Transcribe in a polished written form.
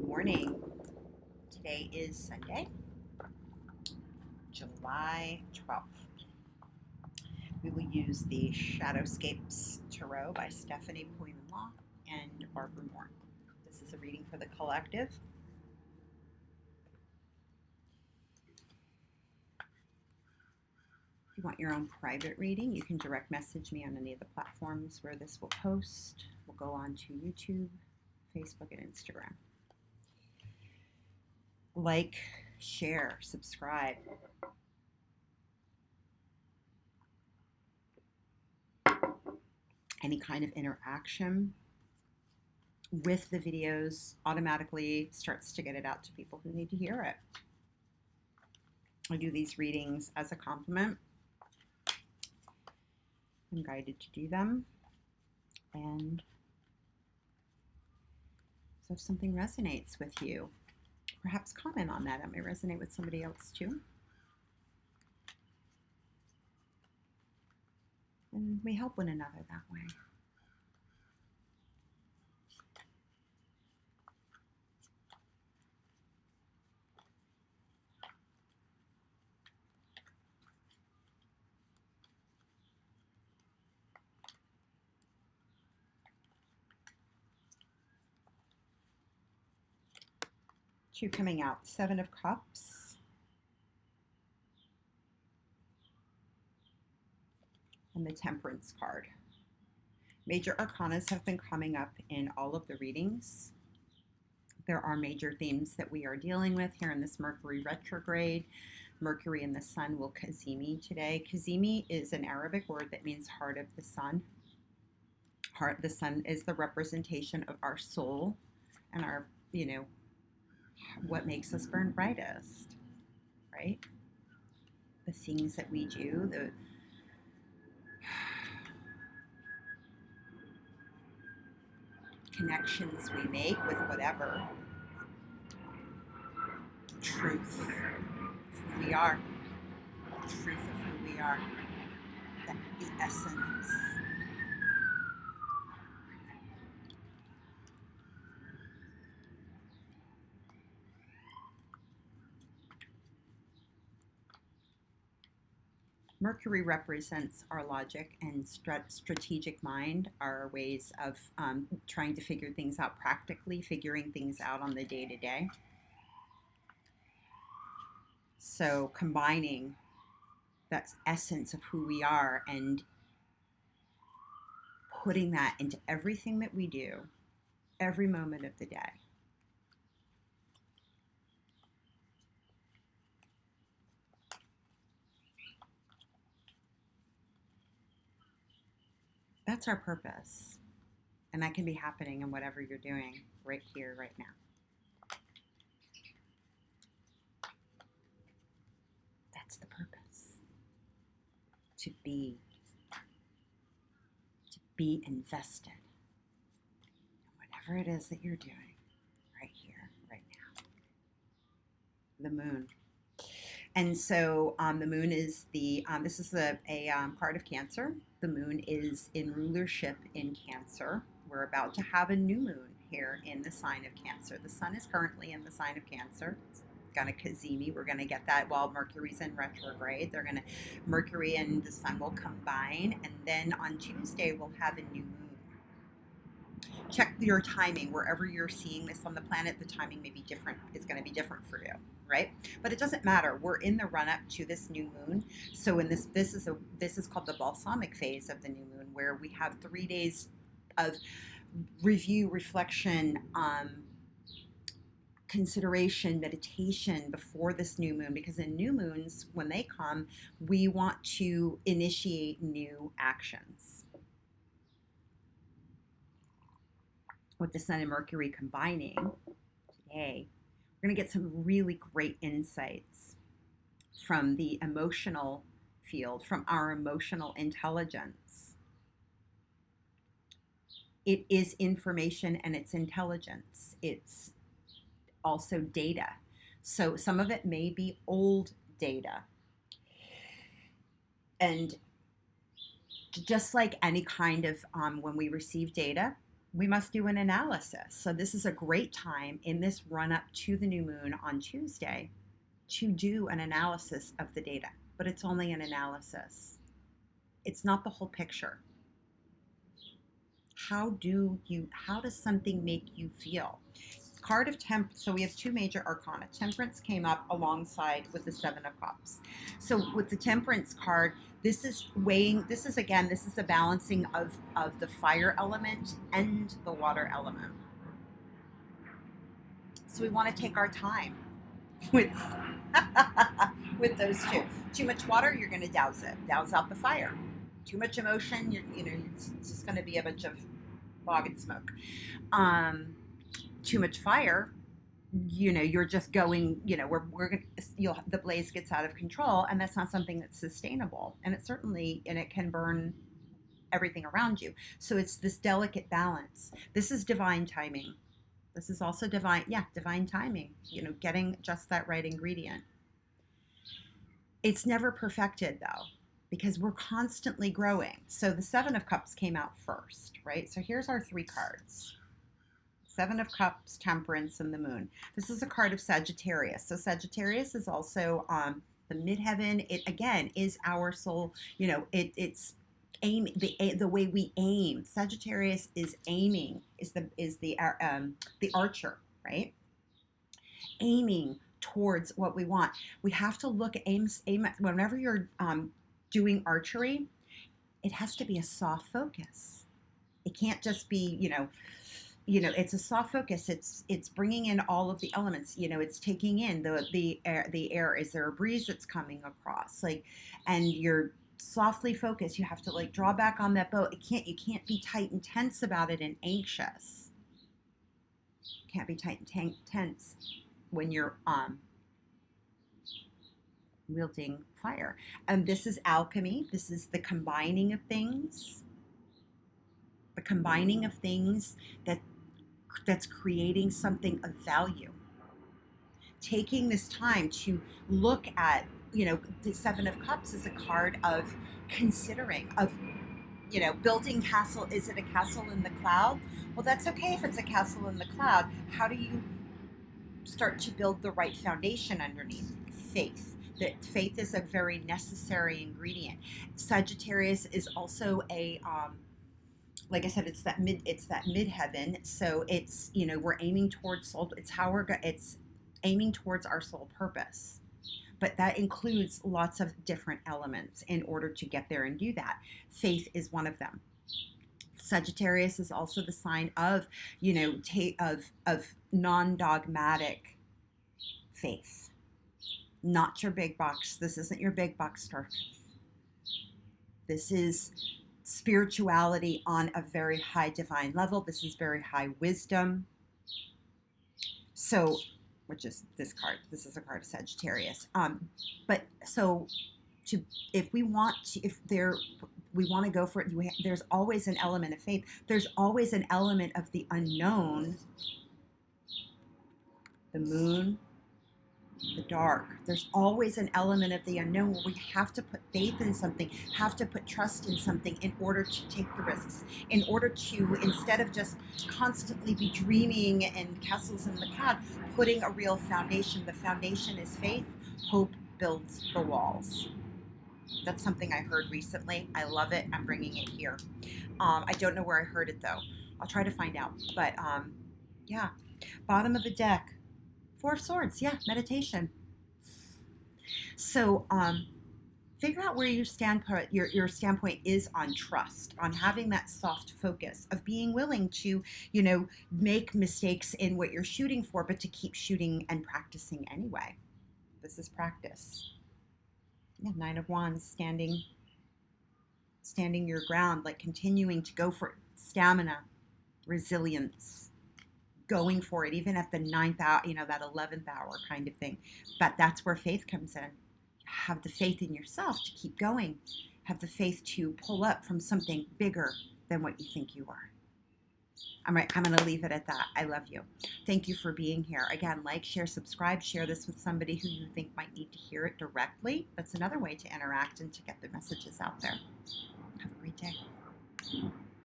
Morning. Today is Sunday, July 12th. We will use the Shadowscapes Tarot by Stephanie Pui-Mun and Barbara Moore. This is a reading for the collective. If you want your own private reading, you can direct message me on any of the platforms where this will post. We'll go on to YouTube, Facebook, and Instagram. Like, share, subscribe. Any kind of interaction with the videos automatically starts to get it out to people who need to hear it. I do these readings as a compliment. I'm guided to do them. And so if something resonates with you, perhaps comment on that. It may resonate with somebody else too. And we help one another that way. Two coming out, Seven of Cups. And the Temperance card. Major arcanas have been coming up in all of the readings. There are major themes that we are dealing with here in this Mercury retrograde. Mercury and the Sun will kazimi today. Kazimi is an Arabic word that means heart of the sun. Heart of the sun is the representation of our soul and our, what makes us burn brightest, right? The things that we do, the connections we make with whatever. Truth of who we are. Truth of who we are. The essence. Mercury represents our logic and strategic mind, our ways of trying to figure things out practically, figuring things out on the day-to-day. So combining that essence of who we are and putting that into everything that we do, every moment of the day. That's our purpose. And that can be happening in whatever you're doing right here, right now. That's the purpose. To be invested in whatever it is that you're doing right here, right now. The moon. And so the moon is this is a card of Cancer. The moon is in rulership in Cancer. We're about to have a new moon here in the sign of Cancer. The sun is currently in the sign of Cancer. It's gonna kazimi. We're gonna get that while Mercury's in retrograde. Mercury and the sun will combine, and then on Tuesday we'll have a new moon. Check your timing wherever you're seeing this on the planet. The timing may be different. It's going to be different for you, right? But it doesn't matter. We're in the run up to this new moon. So in this is called the balsamic phase of the new moon, where we have 3 days of review, reflection, consideration, meditation before this new moon, because in new moons, when they come, we want to initiate new actions. With the Sun and Mercury combining today, we're going to get some really great insights from the emotional field, from our emotional intelligence. It is information and it's intelligence. It's also data. So some of it may be old data. And just like any kind of, when we receive data, we must do an analysis. So this is a great time in this run up to the new moon on Tuesday to do an analysis of the data, but it's only an analysis. It's not the whole picture. How does something make you feel? Card of Temperance. So we have two major arcana. Temperance came up alongside with the Seven of Cups. So with the Temperance card, this is weighing, this is a balancing of the fire element and the water element. So we want to take our time with with those two. Too much water, you're going to douse out the fire. Too much emotion, it's just going to be a bunch of fog and smoke. Too much fire, you're just going, the blaze gets out of control, and that's not something that's sustainable. And it can burn everything around you. So it's this delicate balance. This is divine timing. This is also divine timing, getting just that right ingredient. It's never perfected though, because we're constantly growing. So the Seven of Cups came out first, right? So here's our three cards. Seven of Cups, Temperance, and the Moon. This is a card of Sagittarius. So Sagittarius is also the midheaven. It again is our soul. It's aim, the way we aim. Sagittarius is aiming. Is the archer, right? Aiming towards what we want. We have to aim at whenever you're doing archery. It has to be a soft focus. It can't just be it's a soft focus. It's bringing in all of the elements. It's taking in the air. Is there a breeze that's coming across? And you're softly focused. You have to draw back on that bow. You can't be tight and tense about it and anxious. You can't be tight and tense when you're wielding fire. And this is alchemy. This is the combining of things. The combining of things that's creating something of value. Taking this time to look at, the Seven of Cups is a card of considering, of, building castle. Is it a castle in the cloud? Well, that's okay if it's a castle in the cloud. How do you start to build the right foundation underneath? Faith. That faith is a very necessary ingredient. Sagittarius is also a like I said, it's that midheaven. So it's, we're aiming towards soul. It's aiming towards our soul purpose. But that includes lots of different elements in order to get there and do that. Faith is one of them. Sagittarius is also the sign of, of non-dogmatic faith. Not your big box. This isn't your big box star faith. This is spirituality on a very high divine level. This is very high wisdom. So, which is this card. This is a card of Sagittarius. But so, if we want to go for it. There's always an element of faith. There's always an element of the unknown. The moon, the dark. There's always an element of the unknown where we have to put faith in something, have to put trust in something in order to take the risks, in order to, instead of just constantly be dreaming in castles in the cloud, putting a real foundation. The foundation is faith. Hope builds the walls. That's something I heard recently. I love it. I'm bringing it here. I don't know where I heard it though. I'll try to find out. But yeah, bottom of the deck. Four of Swords, yeah, meditation. So figure out where your standpoint is on trust, on having that soft focus, of being willing to, make mistakes in what you're shooting for, but to keep shooting and practicing anyway. This is practice. Yeah, Nine of Wands, standing your ground, continuing to go for it. Stamina, resilience. Going for it, even at the 9th hour, that 11th hour kind of thing. But that's where faith comes in. Have the faith in yourself to keep going. Have the faith to pull up from something bigger than what you think you are. I'm going to leave it at that. I love you. Thank you for being here. Again, like, share, subscribe, share this with somebody who you think might need to hear it directly. That's another way to interact and to get the messages out there. Have a great day.